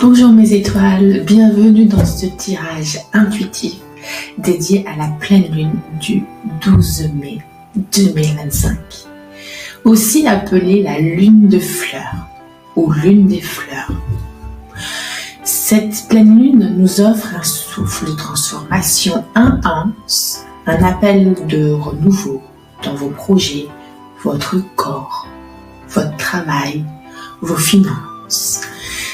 Bonjour mes étoiles, bienvenue dans ce tirage intuitif dédié à la pleine lune du 12 mai 2025, aussi appelée la lune de fleurs ou lune des fleurs. Cette pleine lune nous offre un souffle de transformation intense, un appel de renouveau dans vos projets, votre corps, votre travail, vos finances.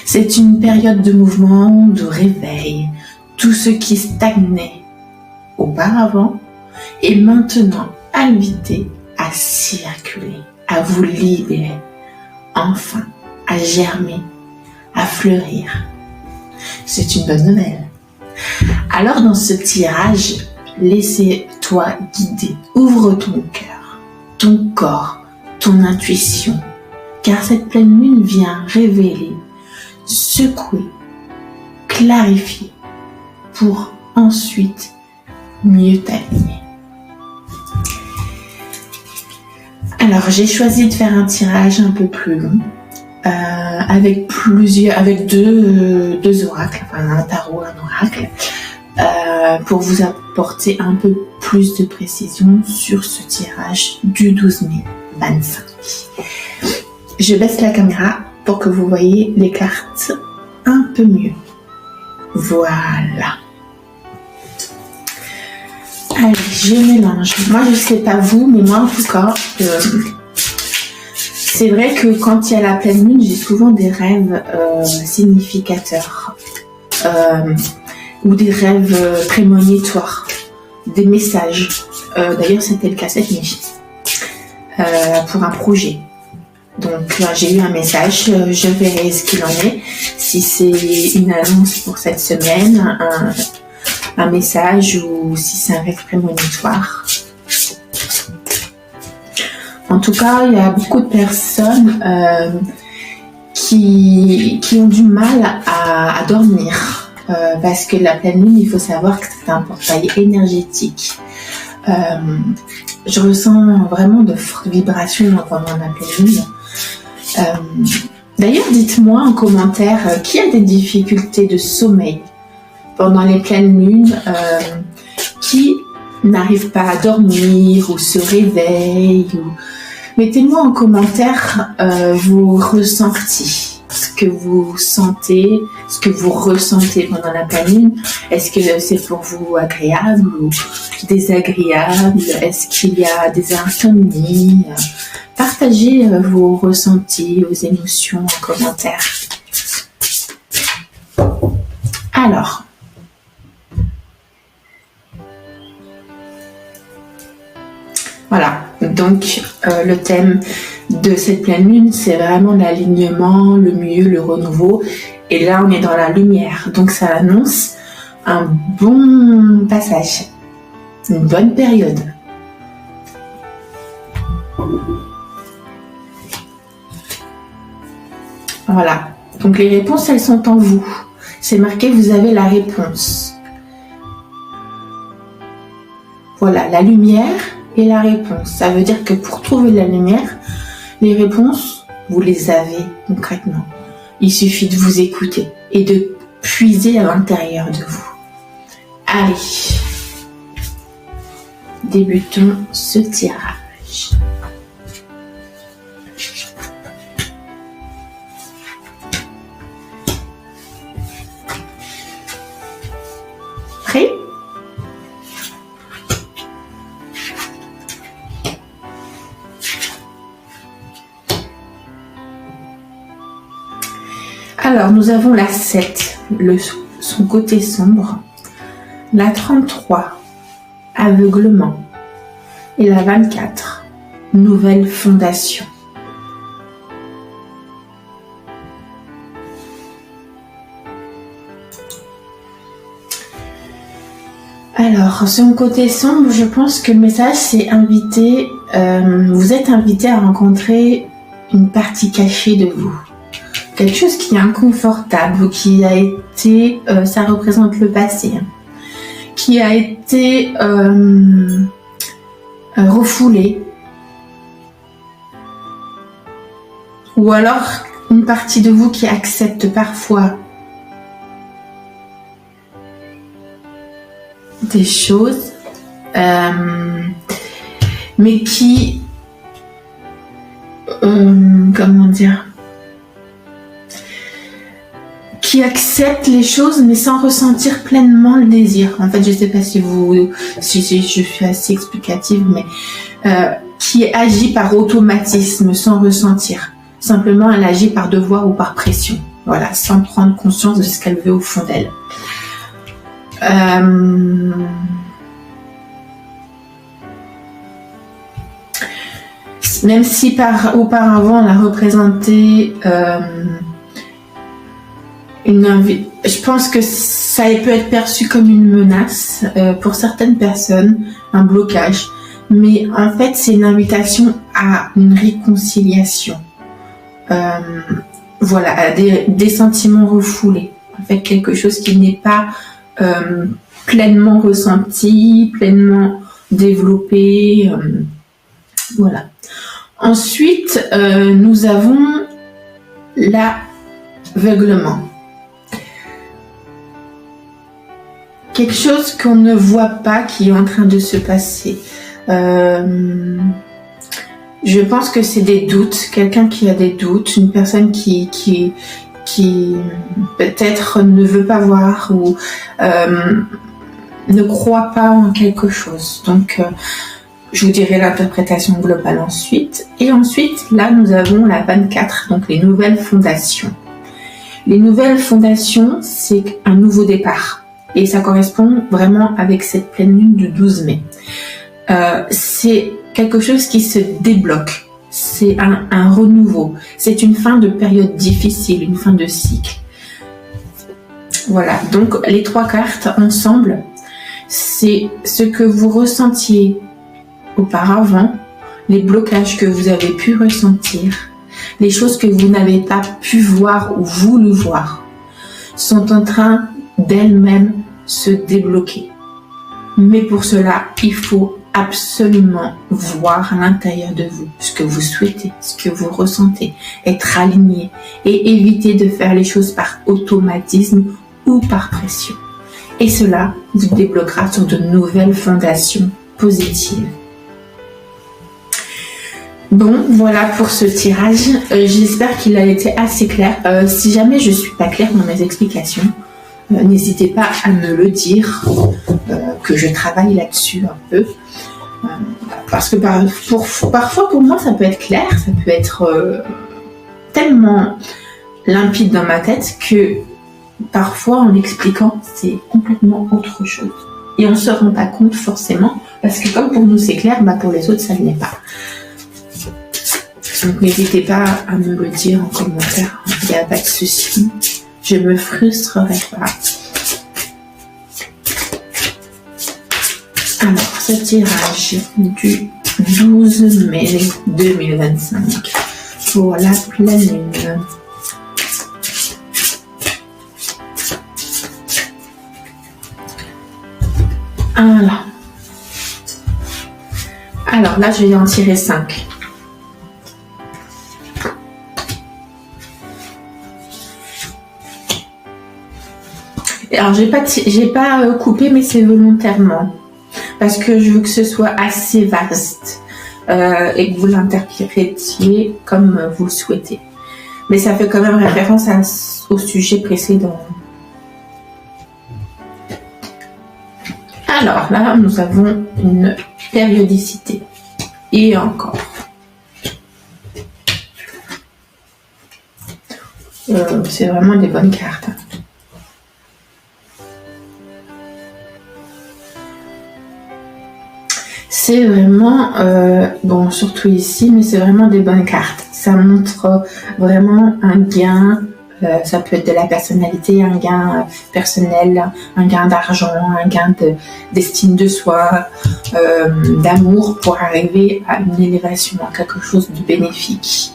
C'est une période de mouvement, de réveil. Tout ce qui stagnait auparavant est maintenant invité à circuler, à vous libérer, enfin à germer, à fleurir. C'est une bonne nouvelle. Alors dans ce tirage, laissez-toi guider. Ouvre ton cœur, ton corps, ton intuition, car cette pleine lune vient révéler, secouer, clarifier pour ensuite mieux t'aligner. Alors j'ai choisi de faire un tirage un peu plus long avec deux oracles, enfin un tarot, un oracle, pour vous apporter un peu plus de précision sur ce tirage du 12 mai 25. Je baisse la caméra pour que vous voyez les cartes un peu mieux. Voilà. Allez, je mélange. Moi, je sais pas vous, mais moi, en tout cas, c'est vrai que quand il y a la pleine lune, j'ai souvent des rêves significateurs ou des rêves prémonitoires, des messages. D'ailleurs, c'était le cas cette nuit pour un projet. Donc j'ai eu un message, je verrai ce qu'il en est, si c'est une annonce pour cette semaine, un message ou si c'est un rêve prémonitoire. En tout cas, il y a beaucoup de personnes qui ont du mal à dormir parce que la pleine lune, il faut savoir que c'est un portail énergétique. Je ressens vraiment de fortes vibrations pendant la pleine lune. D'ailleurs, dites-moi en commentaire qui a des difficultés de sommeil pendant les pleines lunes, qui n'arrive pas à dormir ou se réveille. Mettez-moi en commentaire vos ressentis, ce que vous sentez, ce que vous ressentez pendant la pleine lune. Est-ce que c'est pour vous agréable ou désagréable? Est-ce qu'il y a des insomnies? Partagez vos ressentis, vos émotions en commentaire. Alors, voilà. Donc, le thème de cette pleine lune, c'est vraiment l'alignement, le mieux, le renouveau. Et là, on est dans la lumière. Donc, ça annonce un bon passage, une bonne période. Voilà, donc les réponses, elles sont en vous. C'est marqué, vous avez la réponse. Voilà, la lumière et la réponse. Ça veut dire que pour trouver la lumière, les réponses, vous les avez concrètement. Il suffit de vous écouter et de puiser à l'intérieur de vous. Allez, débutons ce tirage. Prêt ? Alors, nous avons la 7, son côté sombre, la 33, aveuglement, et la 24, nouvelle fondation. Alors, son côté sombre, je pense que le message c'est vous êtes invité à rencontrer une partie cachée de vous. Quelque chose qui est inconfortable, qui a été, ça représente le passé, qui a été refoulé. Ou alors une partie de vous qui accepte parfois des choses, mais qui, comment dire, qui accepte les choses mais sans ressentir pleinement le désir. En fait, je sais pas si je suis assez explicative, mais qui agit par automatisme sans ressentir. Simplement, elle agit par devoir ou par pression. Voilà, sans prendre conscience de ce qu'elle veut au fond d'elle. Même si auparavant on a représenté je pense que ça peut être perçu comme une menace pour certaines personnes, un blocage, mais en fait c'est une invitation à une réconciliation, voilà, à des sentiments refoulés, en fait quelque chose qui n'est pas pleinement ressenti, pleinement développé, voilà. Ensuite, nous avons l'aveuglement. Quelque chose qu'on ne voit pas qui est en train de se passer. Je pense que c'est des doutes, quelqu'un qui a des doutes, une personne qui peut-être ne veut pas voir ou ne croit pas en quelque chose. Donc, je vous dirai l'interprétation globale ensuite. Et ensuite, là, nous avons la 24, donc les nouvelles fondations. Les nouvelles fondations, c'est un nouveau départ. Et ça correspond vraiment avec cette pleine lune du 12 mai. C'est quelque chose qui se débloque. C'est un renouveau. C'est une fin de période difficile, une fin de cycle. Voilà, donc les 3 cartes ensemble, c'est ce que vous ressentiez auparavant, les blocages que vous avez pu ressentir, les choses que vous n'avez pas pu voir ou voulu voir, sont en train d'elles-mêmes se débloquer. Mais pour cela, il faut absolument voir à l'intérieur de vous ce que vous souhaitez, ce que vous ressentez, être aligné et éviter de faire les choses par automatisme ou par pression. Et cela vous débloquera sur de nouvelles fondations positives. Bon, voilà pour ce tirage. J'espère qu'il a été assez clair. Si jamais je ne suis pas claire dans mes explications, n'hésitez pas à me le dire, que je travaille là-dessus un peu. Parce que parfois pour moi ça peut être clair, ça peut être tellement limpide dans ma tête que parfois en l'expliquant c'est complètement autre chose. Et on ne se rend pas compte forcément, parce que comme pour nous c'est clair, pour les autres ça ne l'est pas. Donc n'hésitez pas à me le dire en commentaire, il n'y a pas de souci, je ne me frustrerai pas. Alors, ce tirage du 12 mai 2025 pour la pleine lune. Alors là, je vais en tirer 5. Alors, j'ai pas coupé, mais c'est volontairement. Parce que je veux que ce soit assez vaste et que vous l'interprétiez comme vous le souhaitez. Mais ça fait quand même référence au sujet précédent. Alors là, nous avons une périodicité. Et encore. C'est vraiment des bonnes cartes. C'est vraiment, bon, surtout ici, mais c'est vraiment des bonnes cartes. Ça montre vraiment un gain, ça peut être de la personnalité, un gain personnel, un gain d'argent, un gain d'estime de soi, d'amour pour arriver à une élévation, à quelque chose de bénéfique.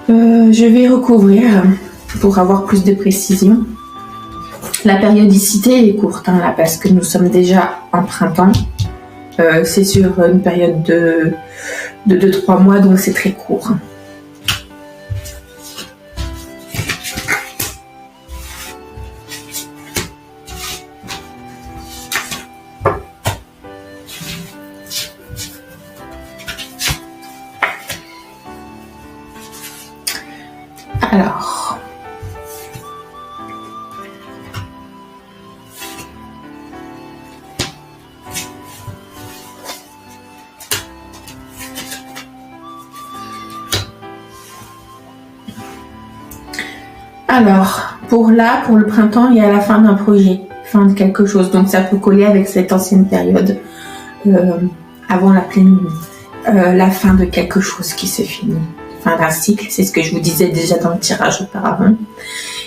Je vais recouvrir pour avoir plus de précision. La périodicité est courte, là, parce que nous sommes déjà en printemps. C'est sur une période de 2-3 mois, donc c'est très court. Alors, pour le printemps, il y a la fin d'un projet, fin de quelque chose. Donc ça peut coller avec cette ancienne période avant la pleine lune. La fin de quelque chose qui se finit. Fin d'un cycle, c'est ce que je vous disais déjà dans le tirage auparavant.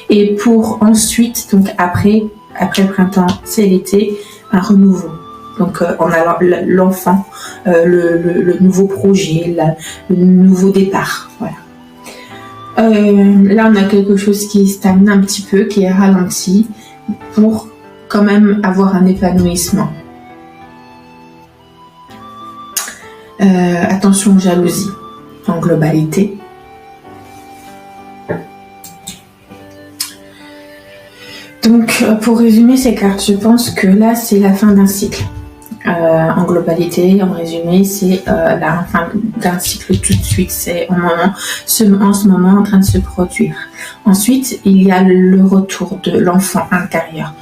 Et pour ensuite, donc après le printemps, c'est l'été, un renouveau. Donc on a l'enfant, le nouveau projet, le nouveau départ. Voilà. Là, on a quelque chose qui stagne un petit peu, qui est ralenti, pour quand même avoir un épanouissement. Attention aux jalousies, en globalité. Donc, pour résumer ces cartes, je pense que là, c'est la fin d'un cycle. En globalité, en résumé, c'est la fin d'un cycle tout de suite. C'est en ce moment en train de se produire. Ensuite, il y a le retour de l'enfant intérieur.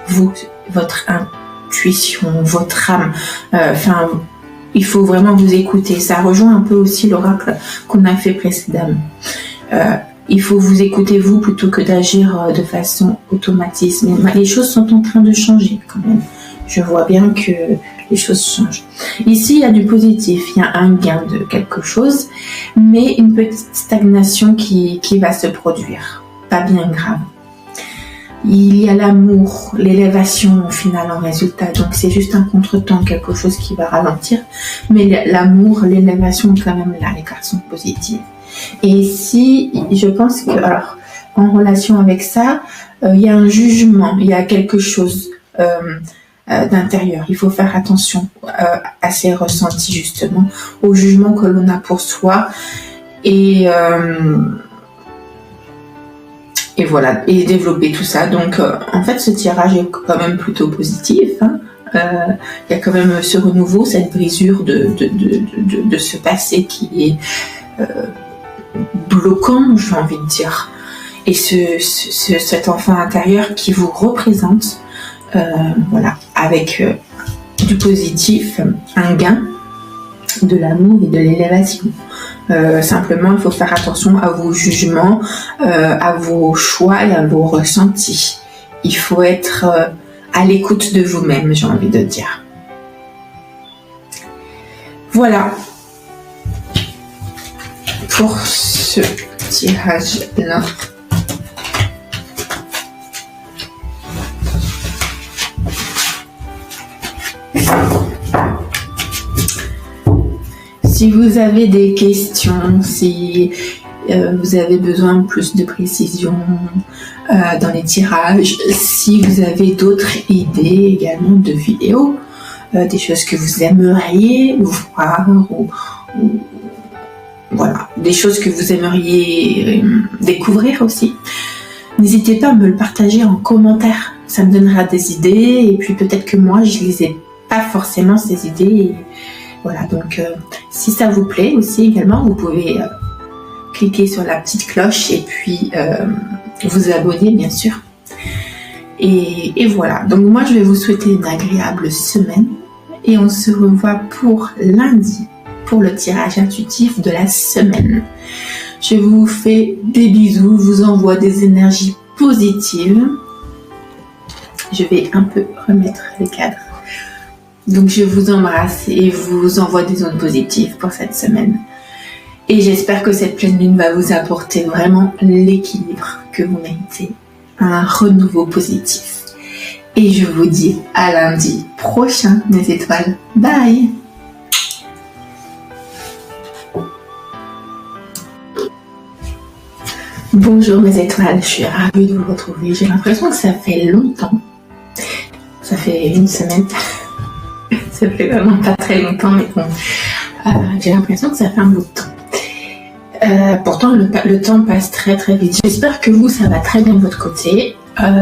Vous, votre intuition, votre âme. Il faut vraiment vous écouter. Ça rejoint un peu aussi l'oracle qu'on a fait précédemment. Il faut vous écouter vous plutôt que d'agir de façon automatique. Les choses sont en train de changer quand même. Je vois bien que les choses changent. Ici, il y a du positif, il y a un gain de quelque chose, mais une petite stagnation qui va se produire. Pas bien grave. Il y a l'amour, l'élévation au final en résultat. Donc c'est juste un contretemps, quelque chose qui va ralentir. Mais l'amour, l'élévation quand même là, les cartes sont positives. Et ici, je pense que, alors, en relation avec ça, il y a un jugement, il y a quelque chose d'intérieur. Il faut faire attention à ces ressentis justement, au jugement que l'on a pour soi. Et voilà, et développer tout ça. Donc, en fait, ce tirage est quand même plutôt positif. Il y a quand même ce renouveau, cette brisure de ce passé qui est bloquant, j'ai envie de dire. Et cet enfant intérieur qui vous représente, voilà, avec du positif, un gain, de l'amour et de l'élévation. Simplement, il faut faire attention à vos jugements, à vos choix et à vos ressentis. Il faut être à l'écoute de vous-même, j'ai envie de dire. Voilà pour ce tirage-là. Si vous avez des questions, si vous avez besoin de plus de précision dans les tirages, si vous avez d'autres idées également de vidéos, des choses que vous aimeriez voir ou voilà, des choses que vous aimeriez découvrir aussi, n'hésitez pas à me le partager en commentaire. Ça me donnera des idées et puis peut-être que moi je les ai pas forcément ces idées. Et voilà, donc si ça vous plaît aussi également, vous pouvez cliquer sur la petite cloche et puis vous abonner bien sûr. Et voilà, donc moi je vais vous souhaiter une agréable semaine et on se revoit pour lundi pour le tirage intuitif de la semaine. Je vous fais des bisous, vous envoie des énergies positives. Je vais un peu remettre le cadre. Donc je vous embrasse et vous envoie des ondes positives pour cette semaine. Et j'espère que cette pleine lune va vous apporter vraiment l'équilibre que vous méritez. Un renouveau positif. Et je vous dis à lundi prochain, mes étoiles. Bye! Bonjour mes étoiles, je suis ravie de vous retrouver. J'ai l'impression que ça fait longtemps. Ça fait une semaine. Ça fait vraiment pas très longtemps, mais bon. J'ai l'impression que ça fait un bout de temps. Pourtant, le temps passe très très vite. J'espère que vous, ça va très bien de votre côté.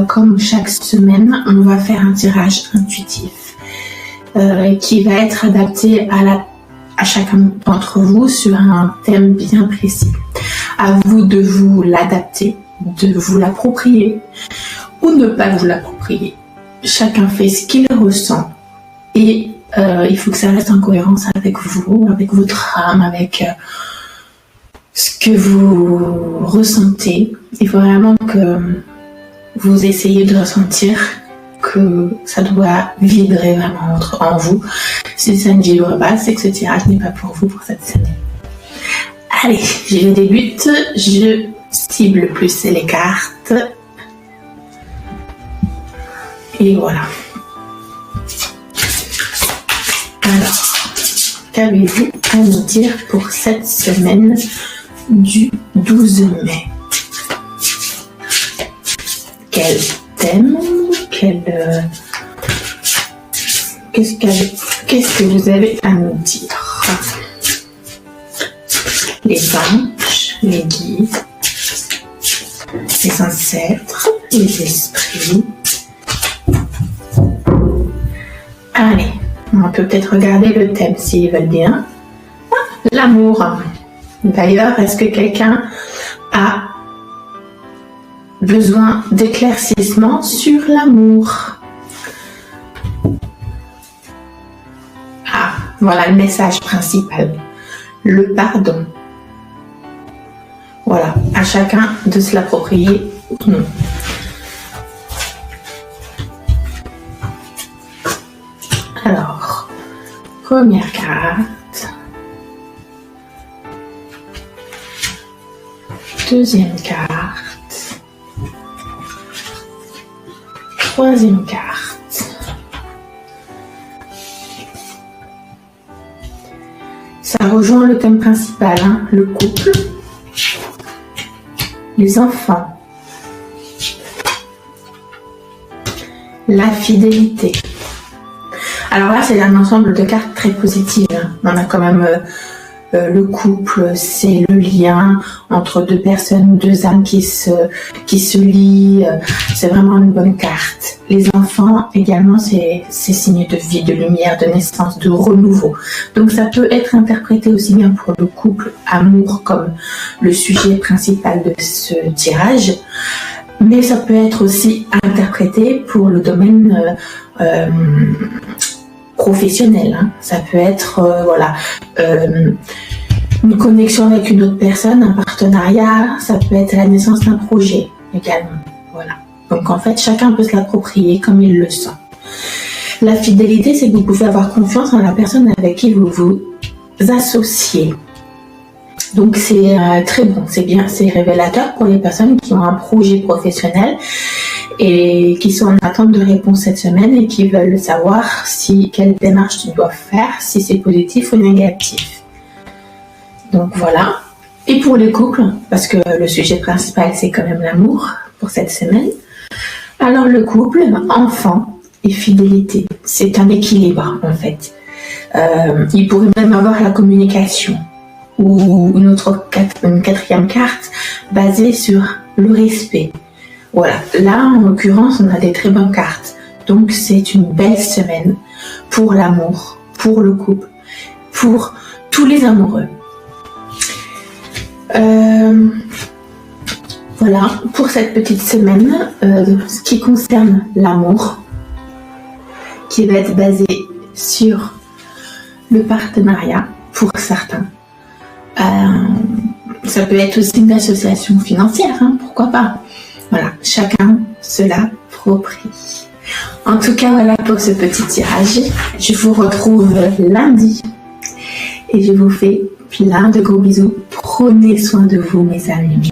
Comme chaque semaine, on va faire un tirage intuitif qui va être adapté à chacun d'entre vous sur un thème bien précis. À vous de vous l'adapter, de vous l'approprier ou ne pas vous l'approprier. Chacun fait ce qu'il ressent et il faut que ça reste en cohérence avec vous, avec votre âme, avec ce que vous ressentez. Il faut vraiment que vous essayez de ressentir que ça doit vibrer vraiment en vous. Si ça ne vibre pas, c'est que ce tirage n'est pas pour vous pour cette semaine. Allez, je débute. Je cible plus les cartes. Et voilà. Alors, qu'avez-vous à nous dire pour cette semaine du 12 mai? Quel thème? Qu'est-ce que vous avez à nous dire? Les anges, les guides, les ancêtres, les esprits. Allez, on peut peut-être regarder le thème s'ils veulent bien. L'amour. D'ailleurs, est-ce que quelqu'un a besoin d'éclaircissement sur l'amour? Ah, voilà le message principal. Le pardon. Voilà, à chacun de se l'approprier ou non. Alors, première carte. Deuxième carte. Troisième carte. Ça rejoint le thème principal, hein, le couple, les enfants, la fidélité. Alors là, c'est un ensemble de cartes très positives. Hein. On a quand même le couple, c'est le lien entre deux personnes, deux âmes qui se lient. C'est vraiment une bonne carte. Les enfants, également, c'est signe de vie, de lumière, de naissance, de renouveau. Donc ça peut être interprété aussi bien pour le couple, amour, comme le sujet principal de ce tirage. Mais ça peut être aussi interprété pour le domaine professionnel. Hein. Ça peut être une connexion avec une autre personne, un partenariat. Ça peut être la naissance d'un projet également. Voilà. Donc en fait, chacun peut se l'approprier comme il le sent. La fidélité, c'est que vous pouvez avoir confiance en la personne avec qui vous vous associez. Donc c'est très bon, c'est bien, c'est révélateur pour les personnes qui ont un projet professionnel et qui sont en attente de réponse cette semaine et qui veulent savoir quelle démarche ils doivent faire, si c'est positif ou négatif. Donc voilà. Et pour les couples, parce que le sujet principal c'est quand même l'amour pour cette semaine. Alors le couple, enfant et fidélité, c'est un équilibre en fait. Il pourrait même avoir la communication ou une quatrième carte basée sur le respect. Voilà, là en l'occurrence on a des très bonnes cartes, donc c'est une belle semaine pour l'amour, pour le couple, pour tous les amoureux. Voilà pour cette petite semaine, ce qui concerne l'amour, qui va être basé sur le partenariat pour certains. Ça peut être aussi une association financière, hein, pourquoi pas. Voilà, chacun se l'approprie. En tout cas, voilà pour ce petit tirage. Je vous retrouve lundi et je vous fais plein de gros bisous. Prenez soin de vous, mes amis.